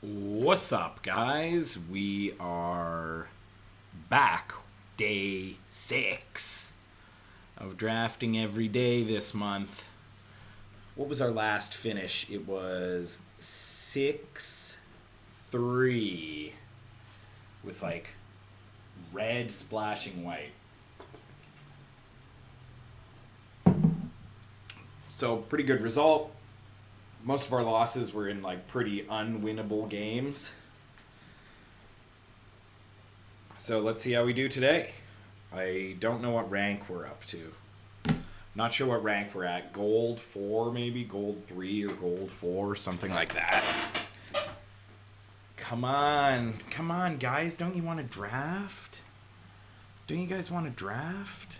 What's up, guys? We are back, day 6 of drafting every day this month. What was our last finish? It was 6-3 with like red splashing white. So, pretty good result. Most of our losses were in like pretty unwinnable games. So let's see how we do today. I don't know what rank we're up to. Not sure what rank we're at. Gold 4 maybe? Gold 3 or gold 4, something like that. Come on. Come on, guys. Don't you want to draft? Don't you guys want to draft?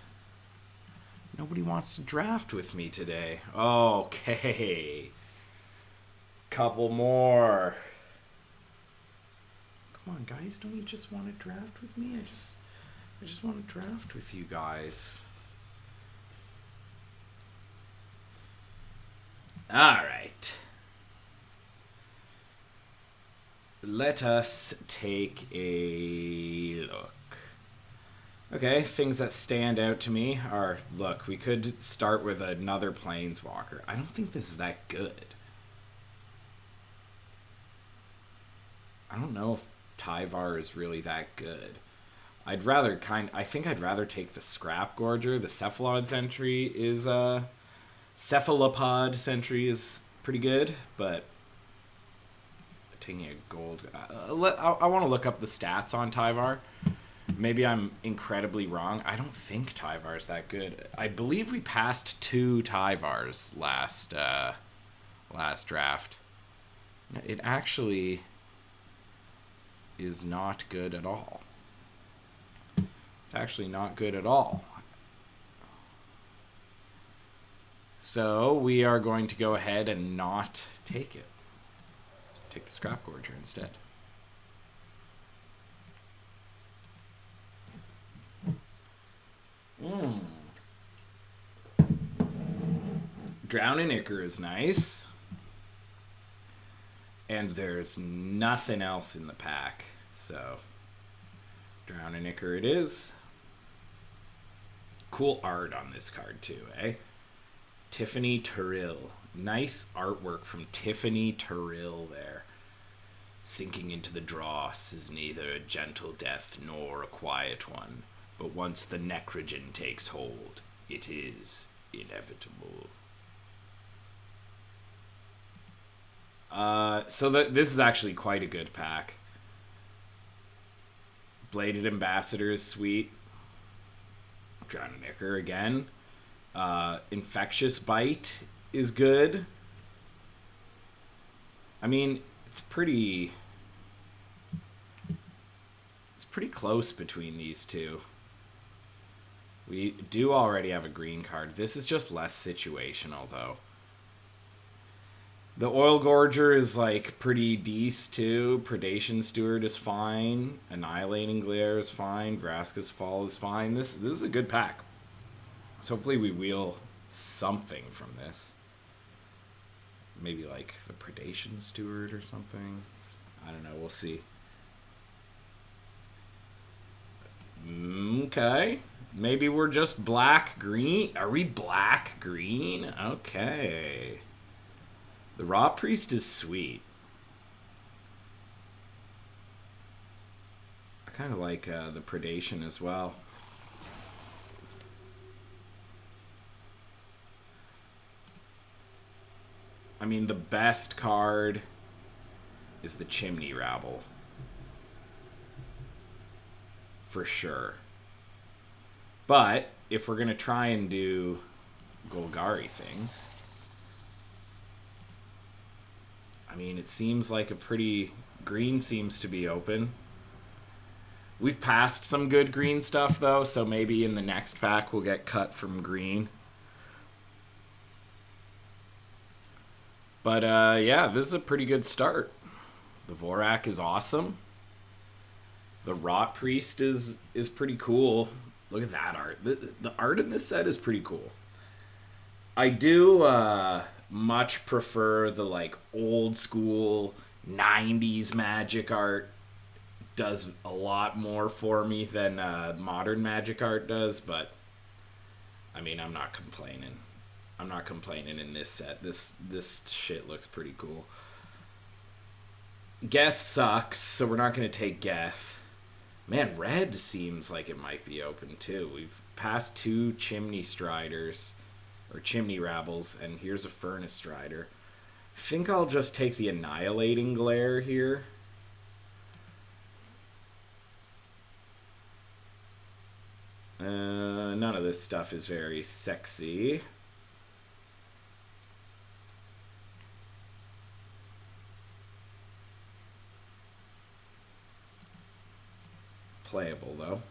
Nobody wants to draft with me today. Okay. Couple more. Come on, guys. Don't you just want to draft with me? I just want to draft with you guys. All right. Let us take a look. Okay, things that stand out to me are, look, we could start with another Planeswalker. I don't think this is that good. I don't know if Tyvar is really that good. I think I'd rather take the Scrap Gorger. The Cephalopod Sentry is pretty good, but taking a gold. I want to look up the stats on Tyvar. Maybe I'm incredibly wrong. I don't think Tyvar's that good. I believe we passed 2 Tyvars last draft. It actually is not good at all. It's actually not good at all. So we are going to go ahead and not take it. Take the Scrap Gorger instead. Drowning Ichor is nice. And there's nothing else in the pack. So, Drowning Ichor it is. Cool art on this card too, eh? Tiffany Terrell. Nice artwork from Tiffany Terrell there. Sinking into the dross is neither a gentle death nor a quiet one, but once the necrogen takes hold, it is inevitable. This is actually quite a good pack. Bladed Ambassador is sweet. Drowning Ichor again. Infectious Bite is good. I mean, it's pretty close between these two. We do already have a green card. This is just less situational, though. The Oil Gorger is, like, pretty decent, too. Predation Steward is fine. Annihilating Glare is fine. Vraska's Fall is fine. This is a good pack. So hopefully we wheel something from this. Maybe, like, the Predation Steward or something. I don't know. We'll see. Okay. Maybe we're just black-green. Are we black-green? Okay. The Rot Priest is sweet. I kind of like the Predation as well. I mean, the best card is the Chimney Rabble. For sure. But, if we're going to try and do Golgari things, I mean, it seems like a pretty... Green seems to be open. We've passed some good green stuff, though, so maybe in the next pack we'll get cut from green. But, yeah, this is a pretty good start. The Vorak is awesome. The Rot Priest is pretty cool. Look at that art. The art in this set is pretty cool. I do much prefer the like old school 90s magic art does a lot more for me than modern magic art does, but I mean, I'm not complaining. I'm not complaining in this set. This shit looks pretty cool. Geth sucks, so we're not going to take Geth. Man, red seems like it might be open too. We've passed 2 Chimney Striders, or Chimney Rabbles, and here's a Furnace Strider. I think I'll just take the Annihilating Glare here. None of this stuff is very sexy. Playable, though.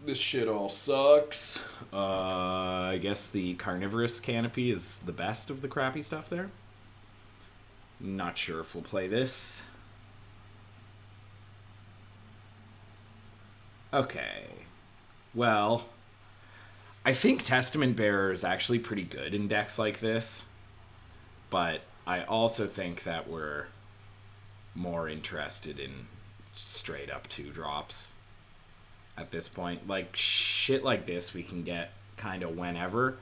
This shit all sucks. I guess the Carnivorous Canopy is the best of the crappy stuff there. Not sure if we'll play this. Okay. Well, I think Testament Bearer is actually pretty good in decks like this. But I also think that we're more interested in straight up 2-drops at this point. Like, shit like this we can get kind of whenever.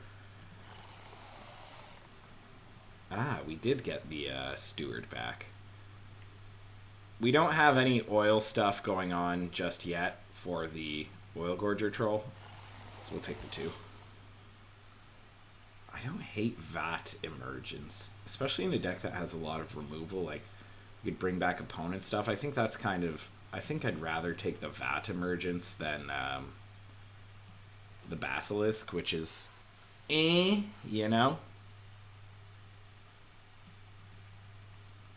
Ah, we did get the Steward back. We don't have any oil stuff going on just yet for the Oil Gorger Troll, so we'll take the 2. I don't hate Vat Emergence, especially in a deck that has a lot of removal. Like, you could bring back opponent stuff. I think that's kind of... I think I'd rather take the Vat Emergence than the Basilisk, which is... you know?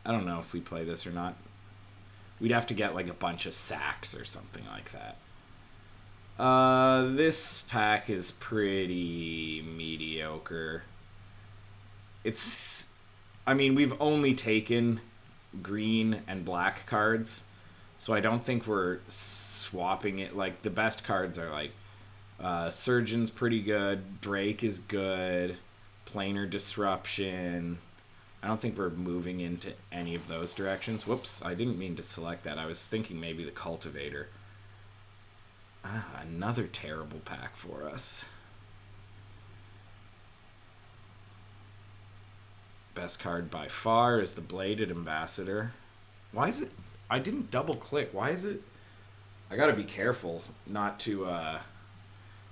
I don't know if we play this or not. We'd have to get, like, a bunch of sacks or something like that. This pack is pretty mediocre. It's... I mean, we've only taken green and black cards, so I don't think we're swapping it. Like, the best cards are, like, Surgeon's pretty good, Drake is good, Planar Disruption... I don't think we're moving into any of those directions. Whoops, I didn't mean to select that. I was thinking maybe the Cultivator. Ah, another terrible pack for us. Best card by far is the Bladed Ambassador. Why is it... I didn't double click. Why is it... I gotta be careful not to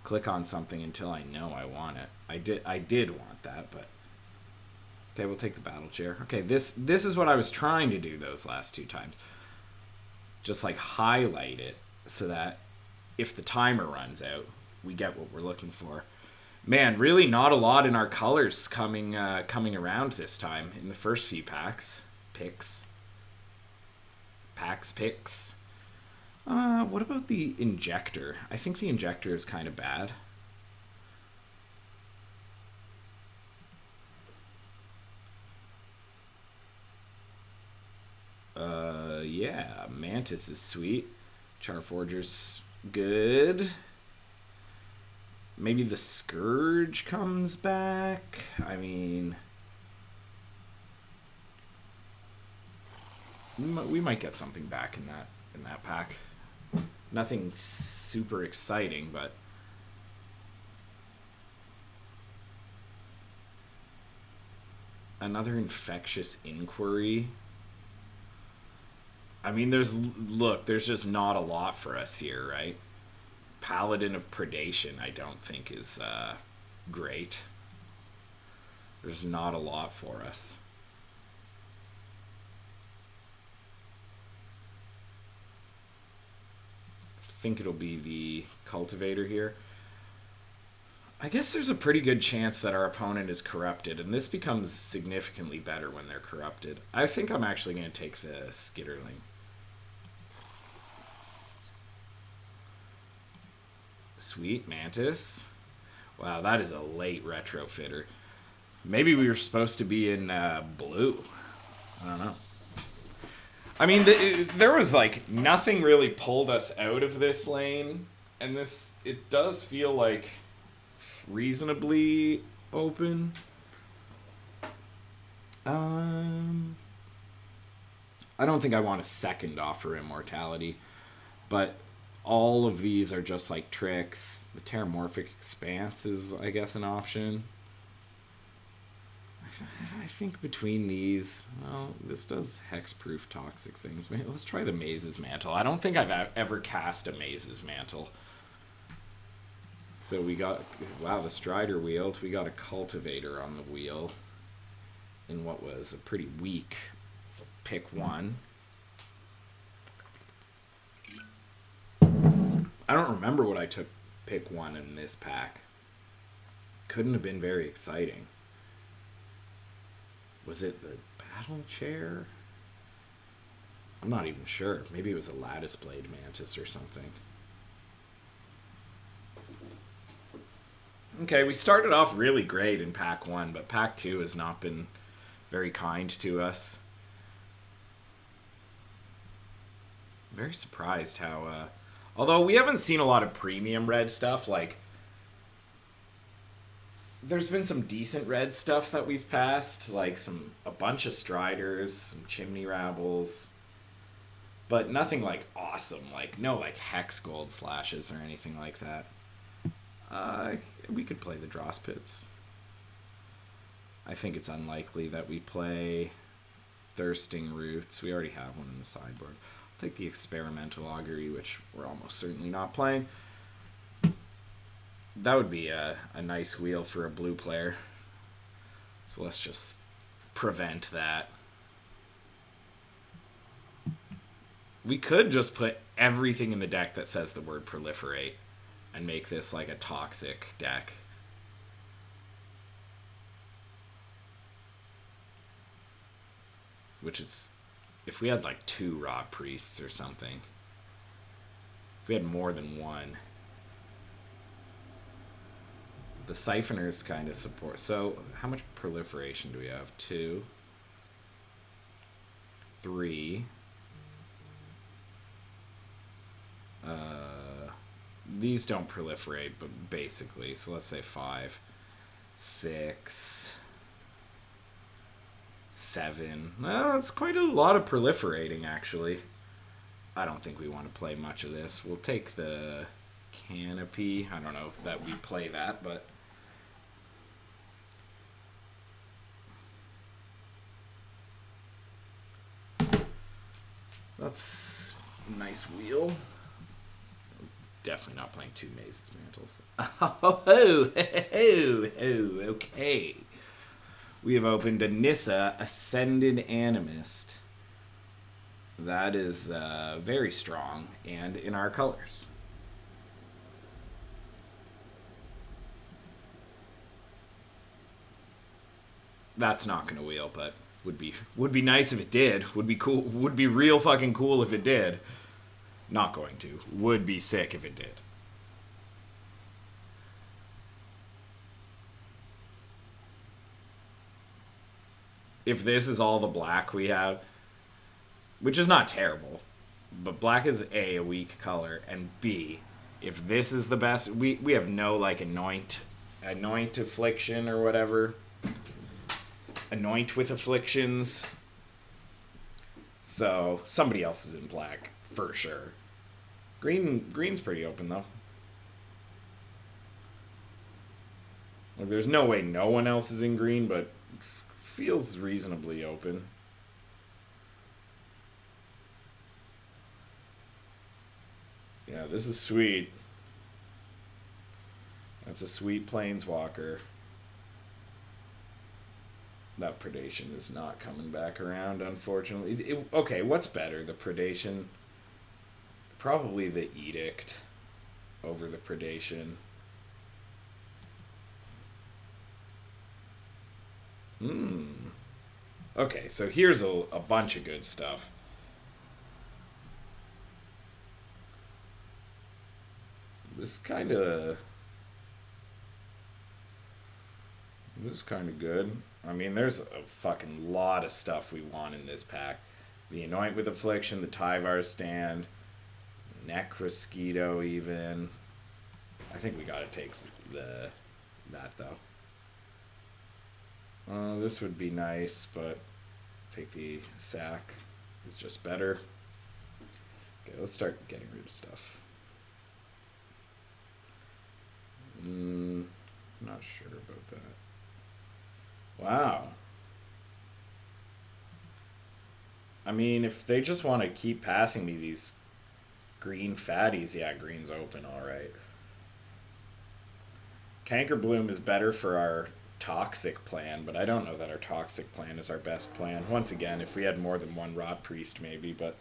click on something until I know I want it. I did want that, but... Okay, we'll take the Battle Chair. Okay, this is what I was trying to do those last 2 times. Just, like, highlight it so that if the timer runs out, we get what we're looking for. Man, really not a lot in our colors coming around this time in the first few packs. Picks. What about the Injector? I think the Injector is kind of bad. Yeah, Mantis is sweet. Charforger's good. Maybe the Scourge comes back. I mean, we might get something back in that pack. Nothing super exciting, but another Infectious Inquiry. I mean, there's just not a lot for us here, right? Paladin of Predation, I don't think is great. There's not a lot for us. I think it'll be the Cultivator here. I guess there's a pretty good chance that our opponent is corrupted, and this becomes significantly better when they're corrupted. I think I'm actually going to take the Skitterling. Sweet Mantis. Wow, that is a late retrofitter. Maybe we were supposed to be in blue. I don't know. I mean, there was like nothing really pulled us out of this lane, and it does feel like reasonably open. I don't think I want a second offer immortality, but all of these are just like tricks. The Terramorphic Expanse is, I guess, an option. I think between these, well, this does hexproof toxic things. Maybe let's try the Maze's Mantle. I don't think I've ever cast a Maze's Mantle. So we got, wow, the Strider wheeled. We got a Cultivator on the wheel in what was a pretty weak pick one. I don't remember what I took pick one in this pack. Couldn't have been very exciting. Was it the Battle Chair? I'm not even sure. Maybe it was a Lattice Blade Mantis or something. Okay, we started off really great in pack one, but pack two has not been very kind to us. Very surprised how, although we haven't seen a lot of premium red stuff, like, there's been some decent red stuff that we've passed, like a bunch of Striders, some Chimney Rabbles, but nothing like awesome, like no like Hex Gold Slashes or anything like that. We could play the Dross Pits. I think it's unlikely that we play Thirsting Roots. We already have one in the sideboard. I'll take the Experimental Augury, which we're almost certainly not playing. That would be a nice wheel for a blue player. So let's just prevent that. We could just put everything in the deck that says the word Proliferate and make this like a toxic deck. Which is, if we had like 2 Rot Priests or something. If we had more than one. The Siphoners kind of support. So, how much proliferation do we have? 2. 3. These don't proliferate, but basically. So, let's say 5. 6. 7. Well, that's quite a lot of proliferating, actually. I don't think we want to play much of this. We'll take the Canopy. I don't know if that we play that, but... That's a nice wheel. Definitely not playing 2 Maze's Mantles. Okay. We have opened a Nissa Ascended Animist. That is very strong and in our colors. That's not going to wheel, but would be nice if it did. Would be cool. Would be real fucking cool if it did. Not going to. Would be sick if it did. If this is all the black we have, which is not terrible, but black is A, weak color, and B, if this is the best, we have no like anoint affliction or whatever. Anoint with afflictions. So somebody else is in black for sure. Green's pretty open though. Like, there's no way no one else is in green, but feels reasonably open. Yeah, this is sweet. That's a sweet planeswalker. That predation is not coming back around, unfortunately. Okay, what's better? The predation? Probably the edict over the predation. Okay, so here's a bunch of good stuff. This is kind of good. I mean, there's a fucking lot of stuff we want in this pack. The Anoint with Affliction, the Tyvar stand, Necrosquito even. I think we gotta take that though. This would be nice, but take the sack. It's just better. Okay, let's start getting rid of stuff. Not sure about that. Wow. I mean, if they just want to keep passing me these green fatties, yeah, green's open, alright. Canker Bloom is better for our toxic plan, but I don't know that our toxic plan is our best plan. Once again, if we had more than one Rot Priest, maybe, but...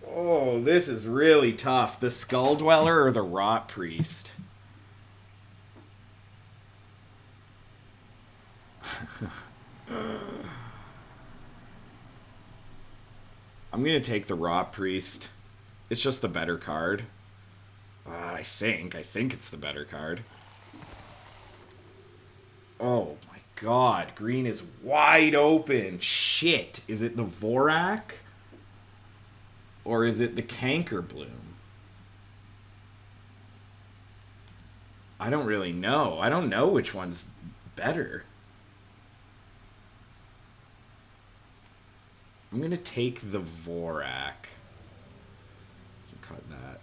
Oh, this is really tough. The Skull Dweller or the Rot Priest? I'm going to take the Rot Priest. It's just the better card. I think it's the better card. Oh my god, green is wide open. Shit. Is it the Vorak? Or is it the Canker Bloom? I don't really know. I don't know which one's better. I'm going to take the Vorak. Cut that.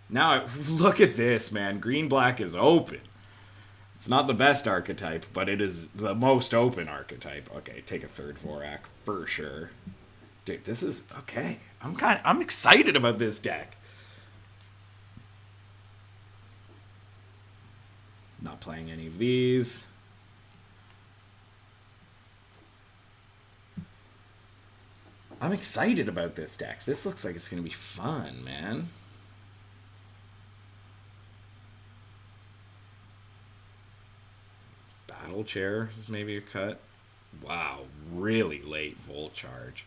Now, look at this, man. Green-black is open. It's not the best archetype, but it is the most open archetype. Okay, take a third Vorak for sure. Dude, this is okay. I'm excited about this deck. Not playing any of these. I'm excited about this deck. This looks like it's going to be fun, man. Battle Chair is maybe a cut. Wow, really late Volt Charge.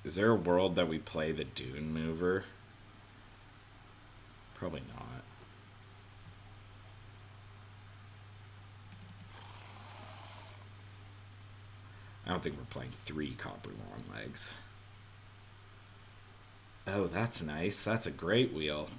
Is there a world that we play the Dune Mover? Probably not. I don't think we're playing 3 Copper Longlegs. Oh, that's nice. That's a great wheel.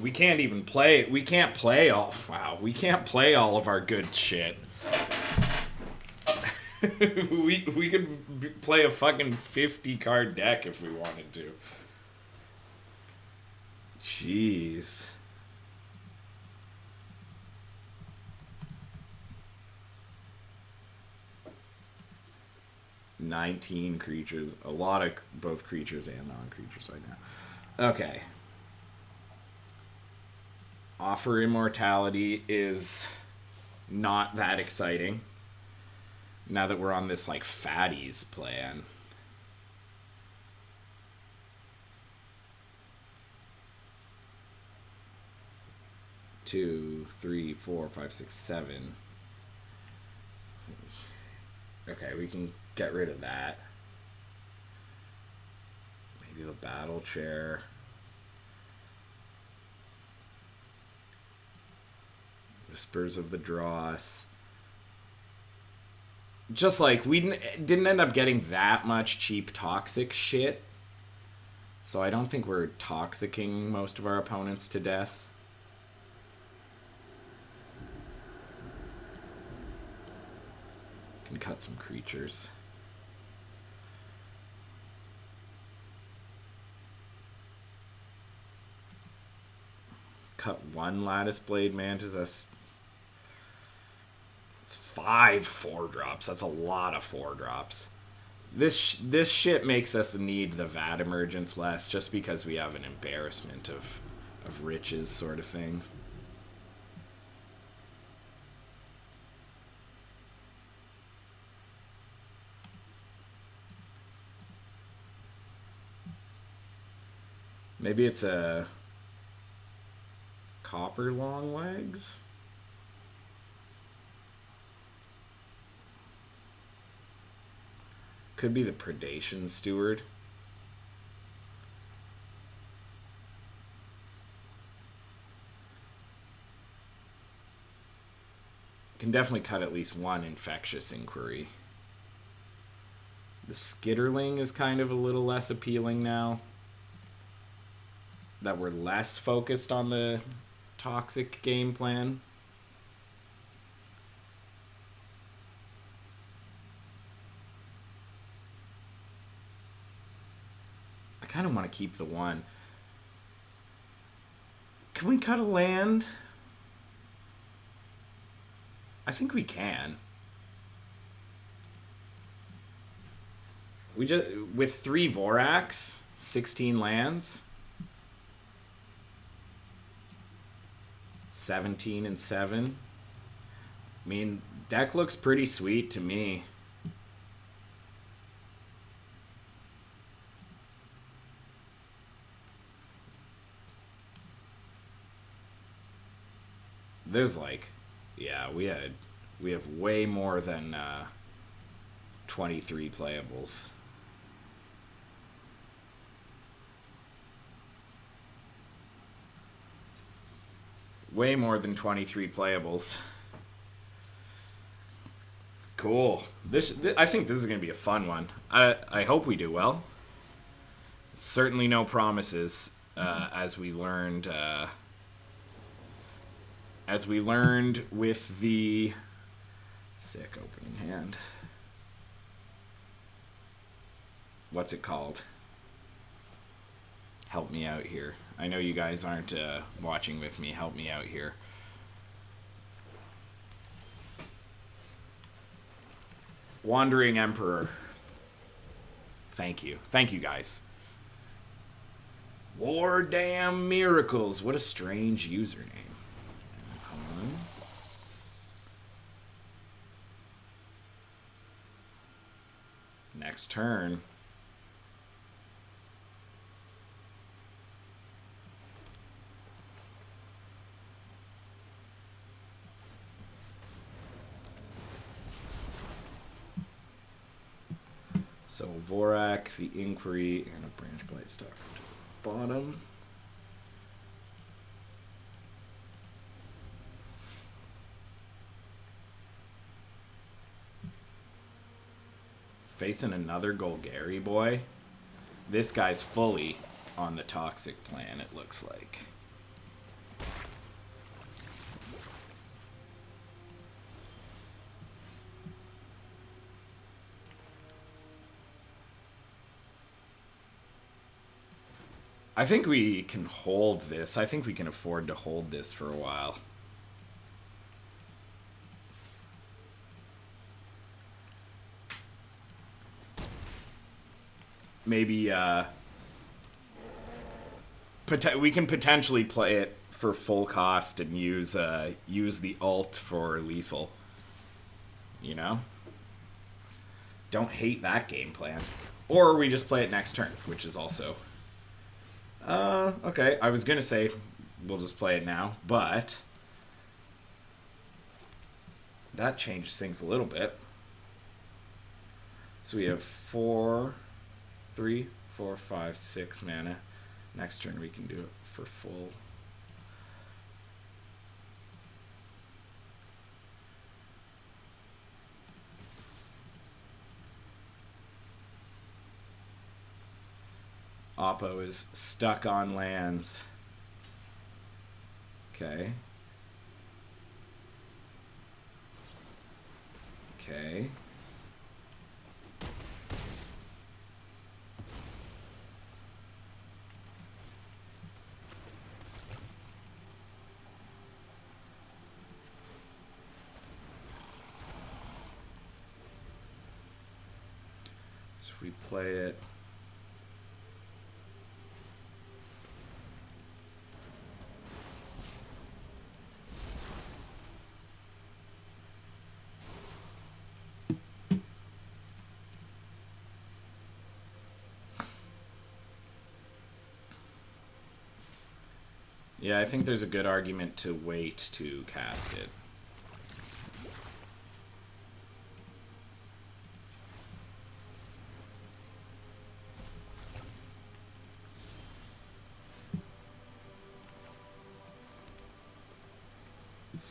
We can't even play. We can't play all. Wow, we can't play all of our good shit. we could play a fucking 50 card deck if we wanted to. Jeez. $19 creatures. A lot of both creatures and non-creatures right now. Okay. Offer Immortality is not that exciting. Now that we're on this, like, fatties plan. Two, three, four, five, six, seven. Okay, we can get rid of that. Maybe the Battle Chair. Whispers of the Dross. Just like, we didn't end up getting that much cheap toxic shit. So I don't think we're toxicking most of our opponents to death. Can cut some creatures. Cut one Lattice Blade Mantis. That's 5 4-drops. That's a lot of 4-drops. This shit makes us need the Vat Emergence less, just because we have an embarrassment of riches sort of thing. Maybe it's a... Copper long legs. Could be the Predation Steward. Can definitely cut at least one Infectious Inquiry. The Skitterling is kind of a little less appealing now that we're less focused on the toxic game plan. I kind of want to keep the one. Can we cut a land? I think we can. We just, with 3 Vorax, 16 lands, 17 and 7. I mean, deck looks pretty sweet to me. There's like, yeah, we have way more than 23 playables. Way more than 23 playables. Cool. I think this is going to be a fun one. I hope we do well. Certainly no promises, as we learned with the sick opening hand. What's it called? Help me out here. I know you guys aren't watching with me. Help me out here. Wandering Emperor. Thank you. Thank you, guys. War Damn Miracles. What a strange username. Next turn. So Vorak, the Inquiry, and a Branch Blight Stalker to the bottom. Facing another Golgari boy. This guy's fully on the toxic plan, it looks like. I think we can hold this. I think we can afford to hold this for a while. Maybe we can potentially play it for full cost and use the ult for lethal. You know? Don't hate that game plan. Or we just play it next turn, which is also... okay. I was gonna say we'll just play it now, but that changed things a little bit. So we have 3, 4, 5, 6 mana. Next turn we can do it for full. Oppo is stuck on lands. Okay. Okay. So we play it. Yeah, I think there's a good argument to wait to cast it.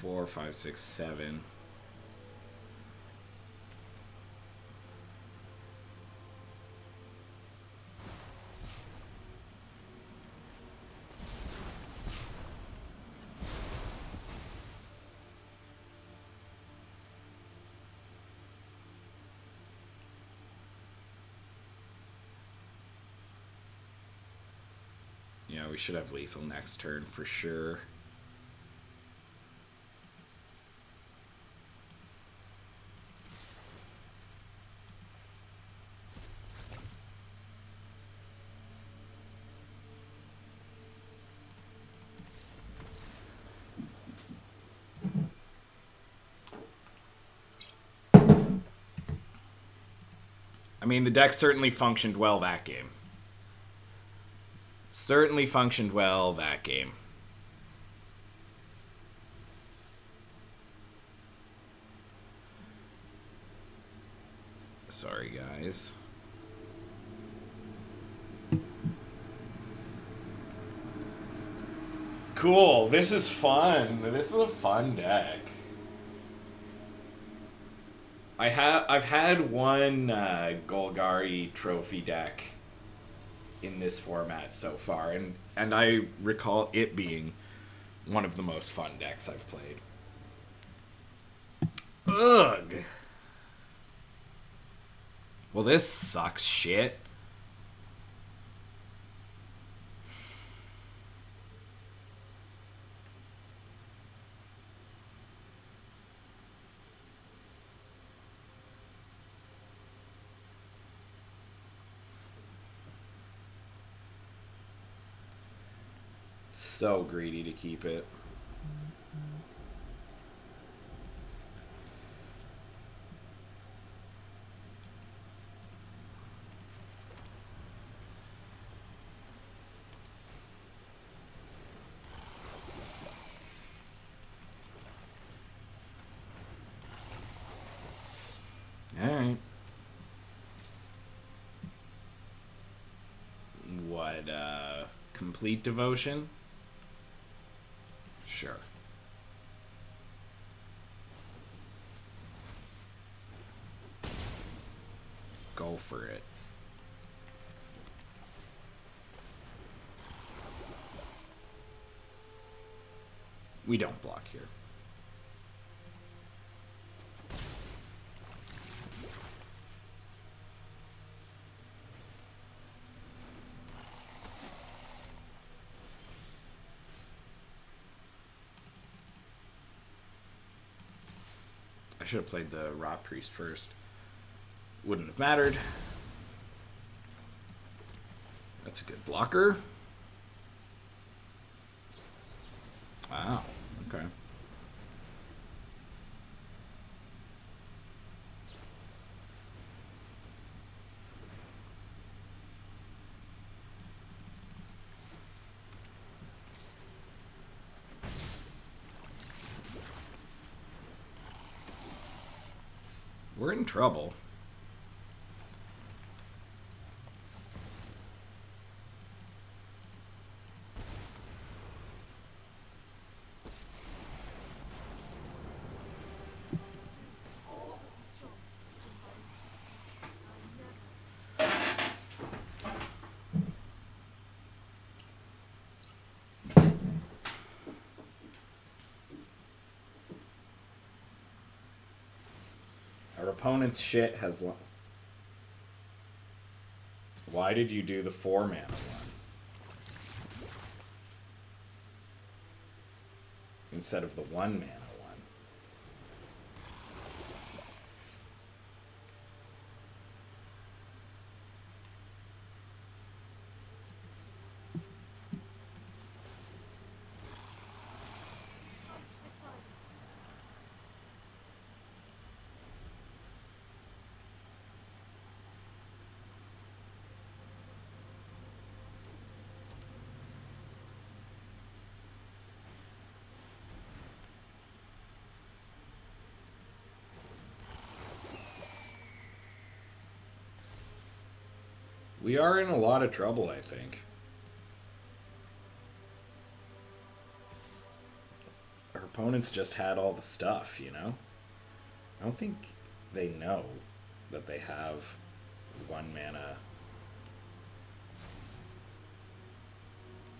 Four, five, six, seven. Yeah, we should have lethal next turn for sure. I mean, the deck certainly functioned well that game. Certainly functioned well that game. Sorry, guys. Cool. This is fun. This is a fun deck. I've had one Golgari trophy deck in this format so far, and I recall it being one of the most fun decks I've played. Ugh. Well, this sucks shit. So greedy to keep it. Alright. What, complete devotion? Sure. Go for it. We don't block here. I should have played the Rot Priest first. Wouldn't have mattered. That's a good blocker. Wow. Okay. We're in trouble. Our opponent's shit has... Why did you do the 4-mana one? Instead of the 1-mana one? We are in a lot of trouble, I think. Our opponents just had all the stuff, you know? I don't think they know that they have 1 mana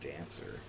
Dancer.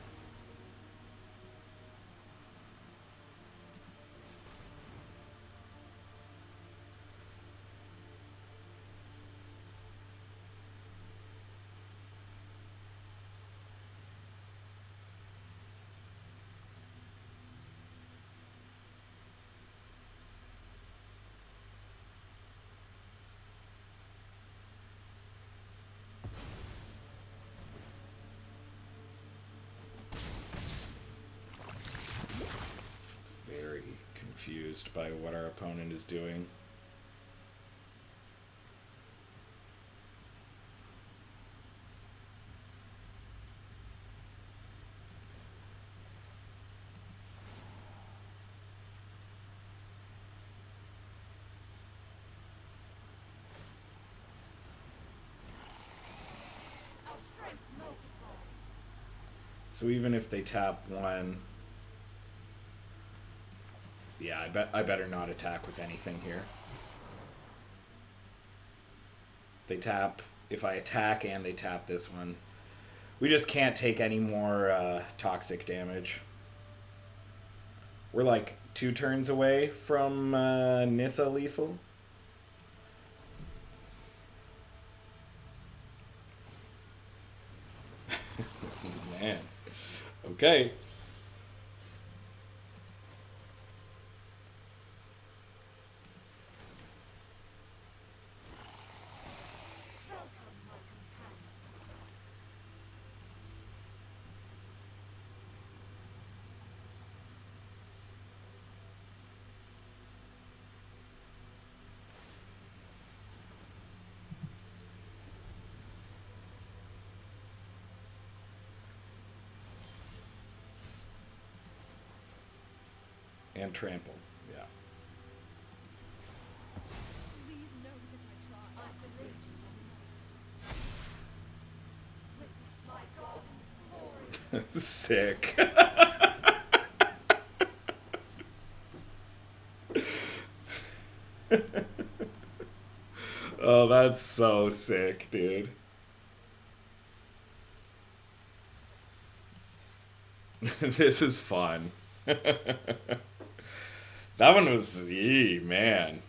Confused by what our opponent is doing. So even if they tap 1, yeah, I better not attack with anything here. They tap, if I attack and they tap this one, we just can't take any more toxic damage. We're like 2 turns away from Nissa lethal. Man. Okay. And trample, yeah. Please know that I tried. Sick. Oh, that's so sick, dude. This is fun. That one was, man.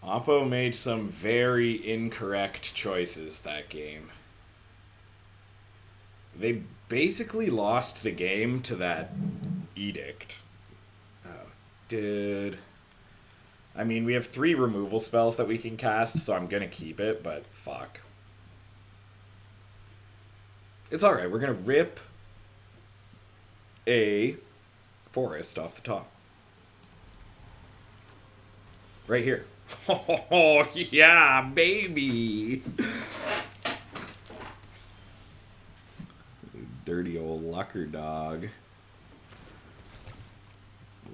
Oppo made some very incorrect choices that game. They basically lost the game to that edict. Oh, dude. I mean, we have 3 removal spells that we can cast, so I'm gonna keep it, but fuck. It's alright, we're gonna rip a forest off the top. Right here. Oh, yeah, baby! Dirty old Lucker Dog.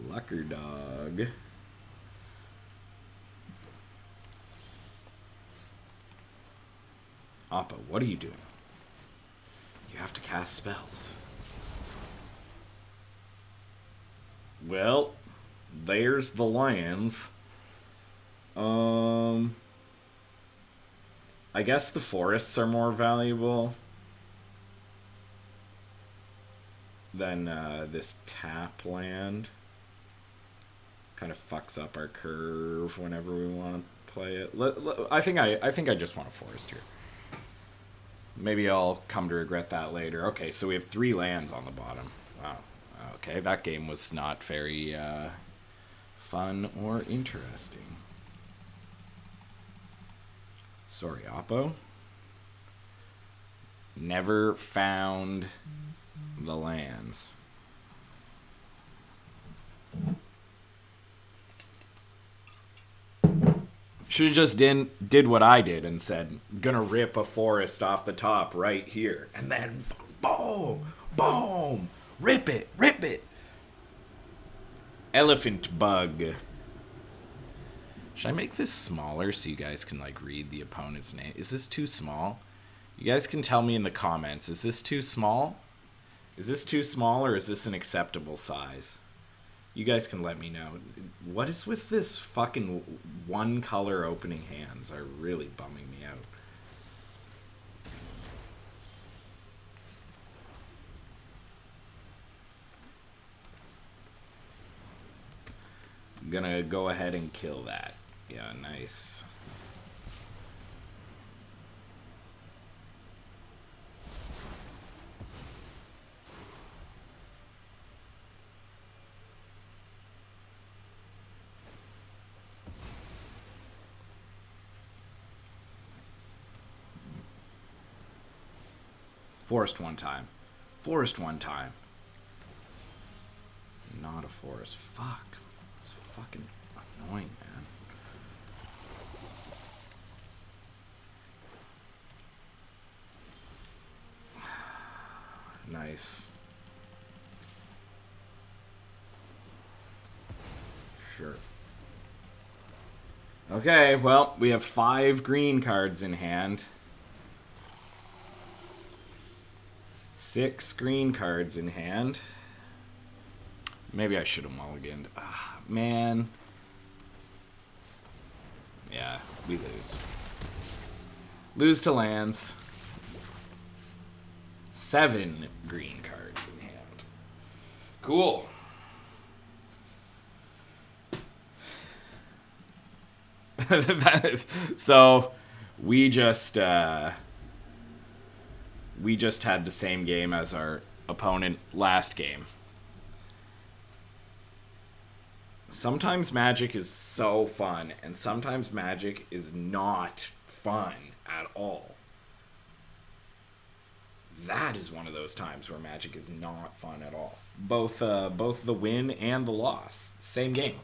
Lucker Dog. Appa, what are you doing? You have to cast spells. Well, there's the lands. I guess the forests are more valuable than this tap land. Kind of fucks up our curve whenever we want to play it. I think I just want a forest here. Maybe I'll come to regret that later. Okay, so we have 3 lands on the bottom. Wow. Okay, that game was not very fun or interesting. Sorry, Oppo. Never found the lands. Should have just did what I did and said, gonna rip a forest off the top right here. And then, boom, boom, rip it, rip it. Elephant bug. Should I make this smaller so you guys can, like, read the opponent's name? Is this too small? You guys can tell me in the comments. Is this too small? Is this too small, or is this an acceptable size? You guys can let me know. What is with this fucking one color opening hands? Are really bumming me out. I'm gonna go ahead and kill that. Yeah, nice. Forest one time. Forest one time. Not a forest. Fuck. It's fucking annoying, man. Nice. Sure. Okay, well, we have 5 green cards in hand. 6 green cards in hand. Maybe I should have mulliganed. Ah, man. Yeah, we lose. Lose to lands. 7 green cards in hand. Cool. So we just had the same game as our opponent last game. Sometimes Magic is so fun, and sometimes Magic is not fun at all. That is one of those times where Magic is not fun at all. Both the win and the loss, same game.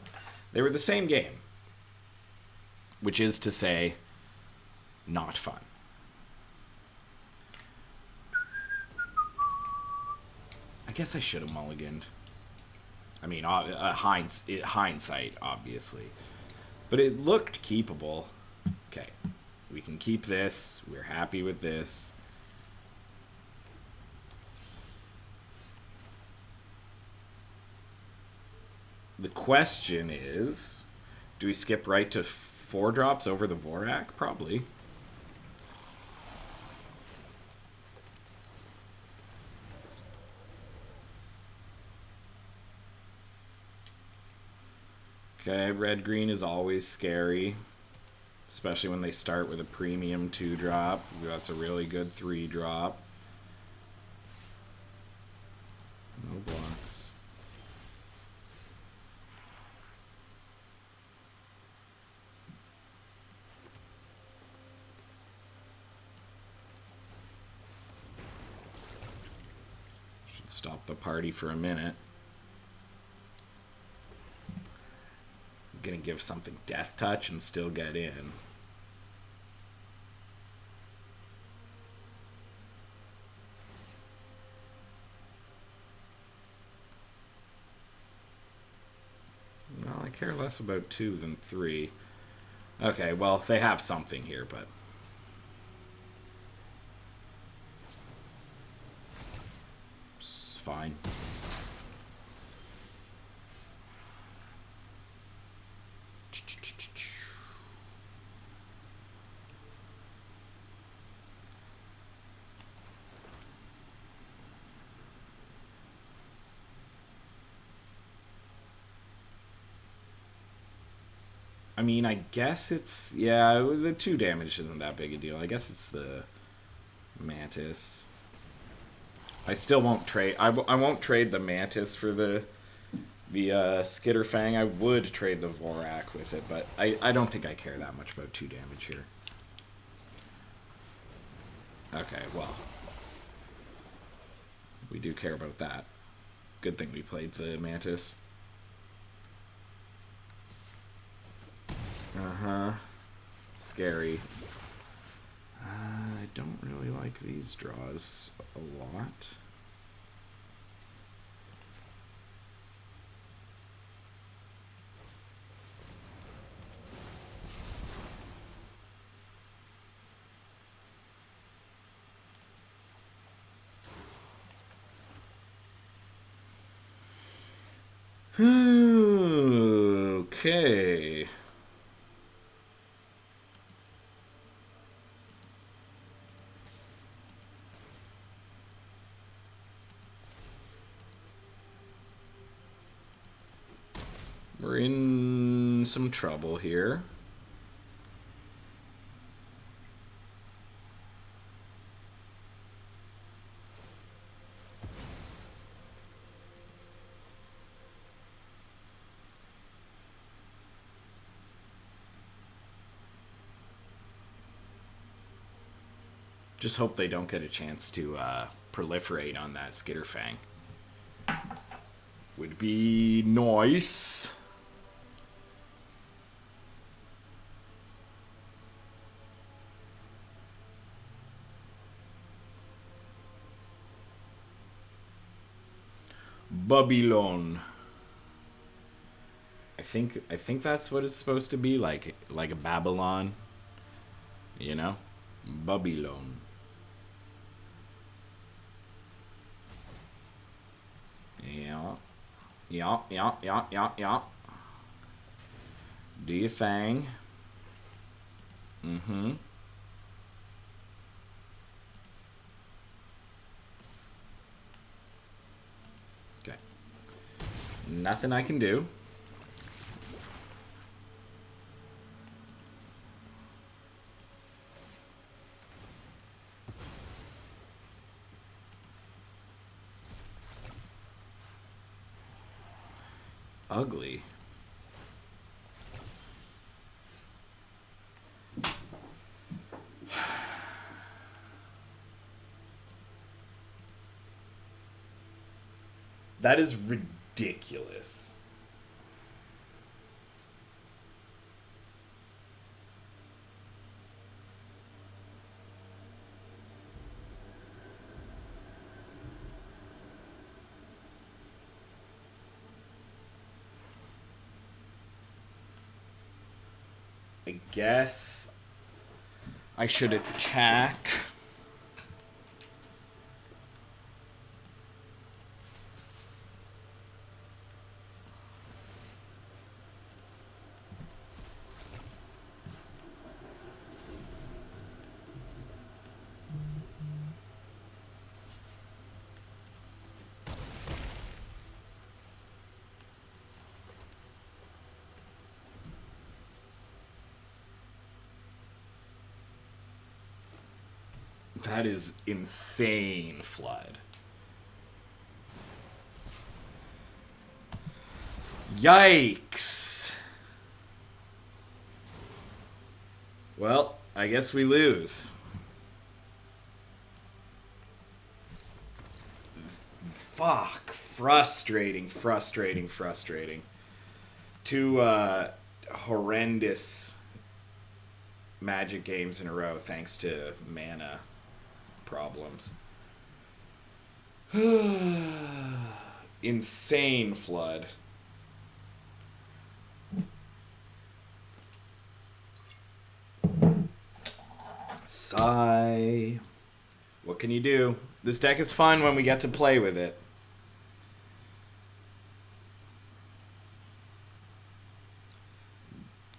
They were the same game, which is to say, not fun. I guess I should have mulliganed. I mean, hindsight, obviously. But it looked keepable. Okay, we can keep this. We're happy with this. The question is, do we skip right to 4 drops over the Vorak? Probably. Okay, red-green is always scary. Especially when they start with a premium 2-drop. That's a really good 3-drop. No blocks. Should stop the party for a minute. Gonna give something Death Touch and still get in. Well, I care less about 2 than 3. Okay, well, they have something here, but... it's fine. I mean, I guess it's... yeah, the 2 damage isn't that big a deal. I guess it's the Mantis. I still won't trade... I won't trade the Mantis for the Skitterfang. I would trade the Vorak with it, but I don't think I care that much about 2 damage here. Okay, well. We do care about that. Good thing we played the Mantis. Uh-huh. Scary. I don't really like these draws a lot. Okay. We're in some trouble here. Just hope they don't get a chance to proliferate on that Skitterfang. Would be nice. Babylon. I think that's what it's supposed to be, like a Babylon. You know? Babylon. Yeah. Yeah. Do your thing. Mm-hmm. Okay. Nothing I can do. Ugly. That is ridiculous. I guess I should attack. That is insane, Flood. Yikes. Well, I guess we lose. Fuck. Frustrating. Two horrendous Magic games in a row thanks to mana problems. Insane, Flood. Sigh. What can you do? This deck is fun when we get to play with it.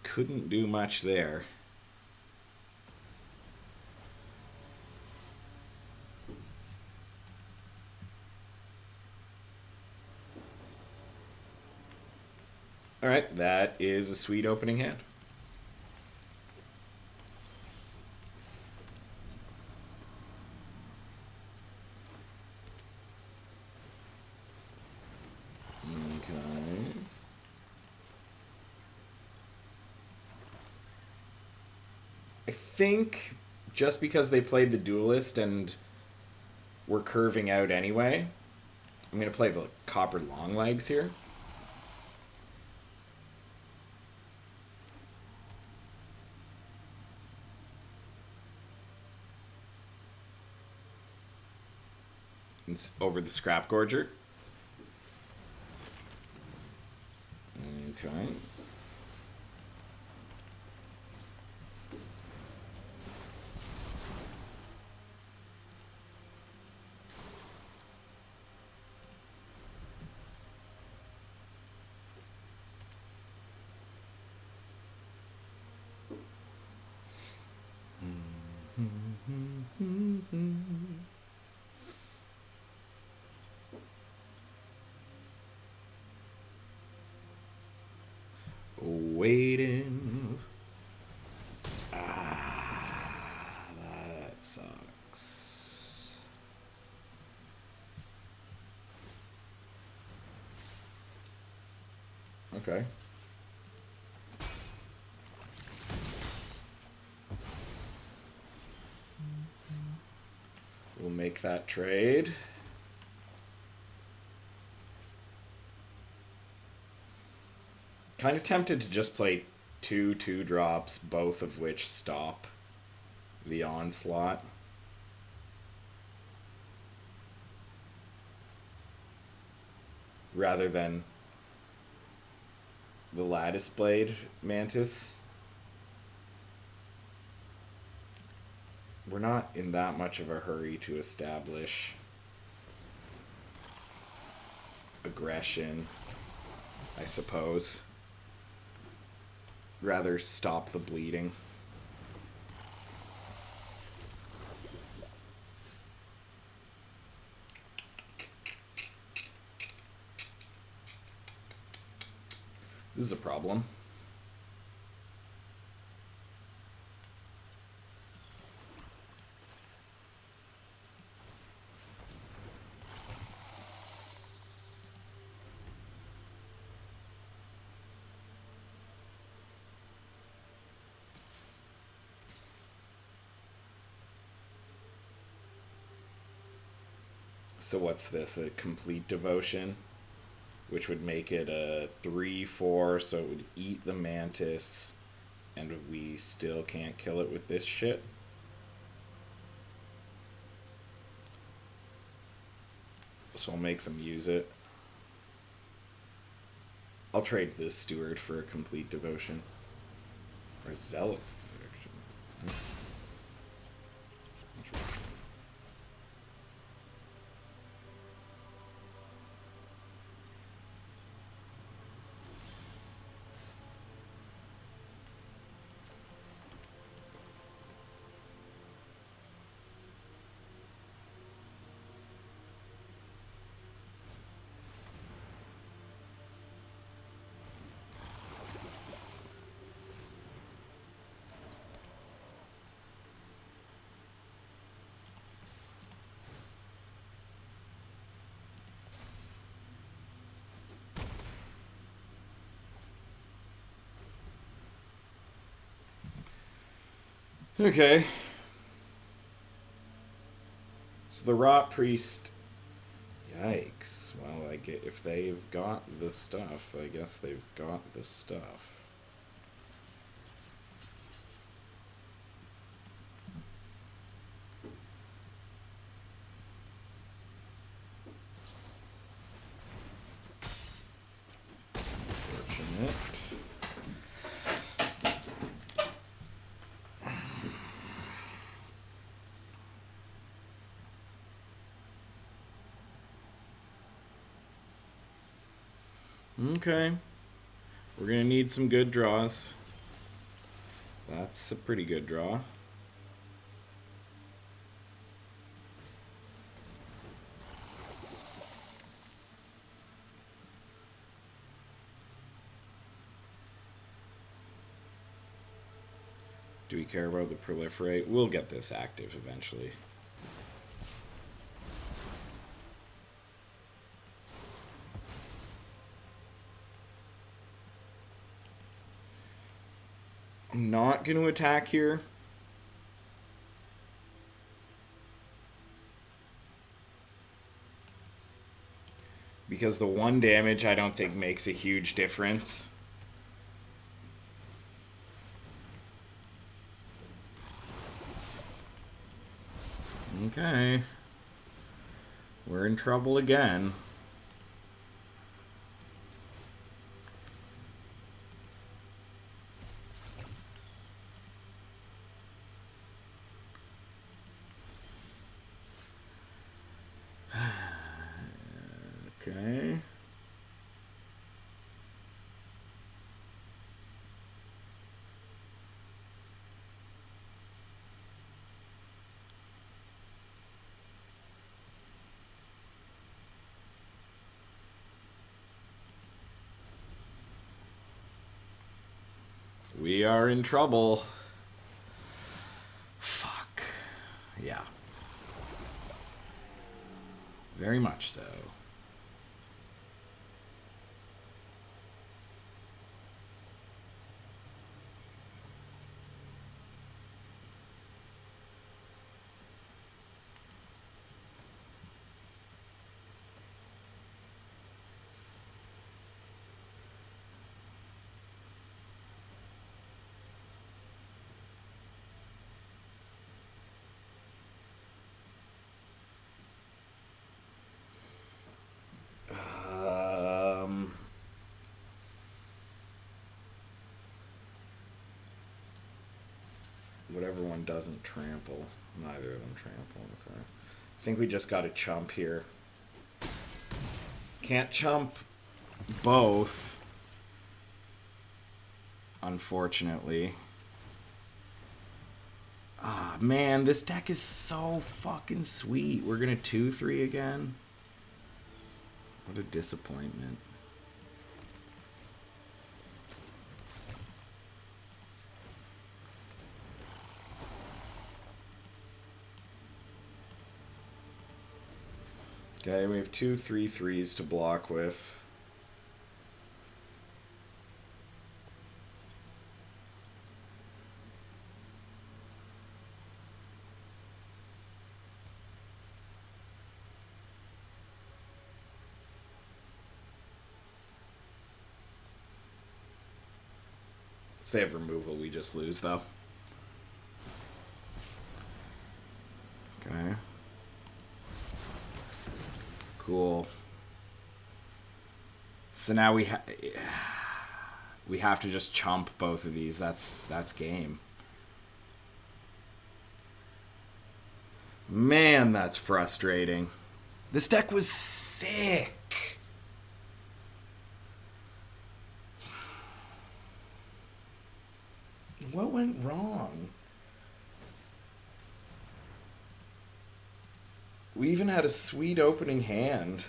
Couldn't do much there. Alright, that is a sweet opening hand. Okay. I think just because they played the Duelist and were curving out anyway, I'm going to play the Copper Longlegs here. It's over the Scrap Gorger. Okay. Waiting. That sucks. Okay. We'll make that trade. Kind of tempted to just play 2/2 drops, both of which stop the onslaught. Rather than the Lattice Blade Mantis. We're not in that much of a hurry to establish aggression, I suppose. Rather stop the bleeding. This is a problem. So what's this? A complete devotion? Which would make it a 3/4, so it would eat the mantis, and we still can't kill it with this shit. So I'll make them use it. I'll trade this steward for a complete devotion. Or a zealous devotion. Interesting. Okay. So the Rot Priest. Yikes. Well, I get if they've got the stuff, I guess they've got the stuff. Fortunate. Okay. We're going to need some good draws. That's a pretty good draw. Do we care about the proliferate? We'll get this active eventually. I'm not going to attack here. Because the 1 damage I don't think makes a huge difference. Okay. We're in trouble again. Okay. We are in trouble. Fuck. Yeah. Very much so. Whatever one doesn't trample. Neither of them trample. Okay. I think we just got to chump here. Can't chump both. Unfortunately. Ah, man, this deck is so fucking sweet. We're gonna 2-3 again. What a disappointment. Okay, we have 2 3/3s to block with. If they have removal, we just lose, though. Okay. Cool. So now we have to just chump both of these. That's game. Man, that's frustrating. This deck was sick. What went wrong? We even had a sweet opening hand.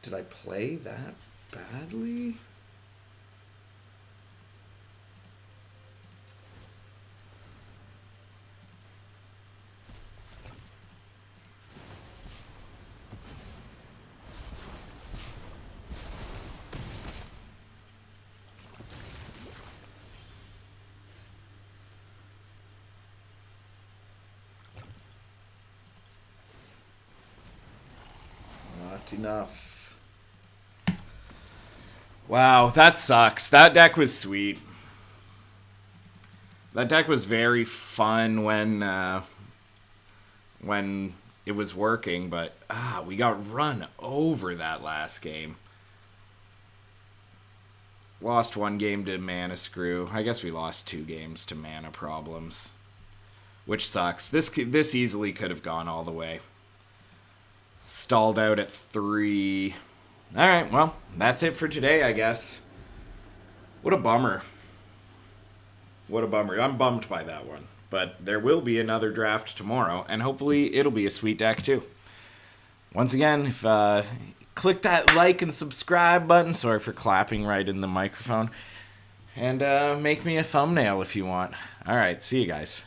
Did I play that badly? Enough. Wow, that sucks. That deck was sweet. That deck was very fun when it was working, but we got run over that last game. Lost 1 game to mana screw. I guess we lost 2 games to mana problems, which sucks. This easily could have gone all the way. Stalled out at 3. Alright, well, that's it for today, I guess. What a bummer. What a bummer. I'm bummed by that one. But there will be another draft tomorrow, and hopefully it'll be a sweet deck too. Once again, if click that like and subscribe button. Sorry for clapping right in the microphone. And make me a thumbnail if you want. Alright, see you guys.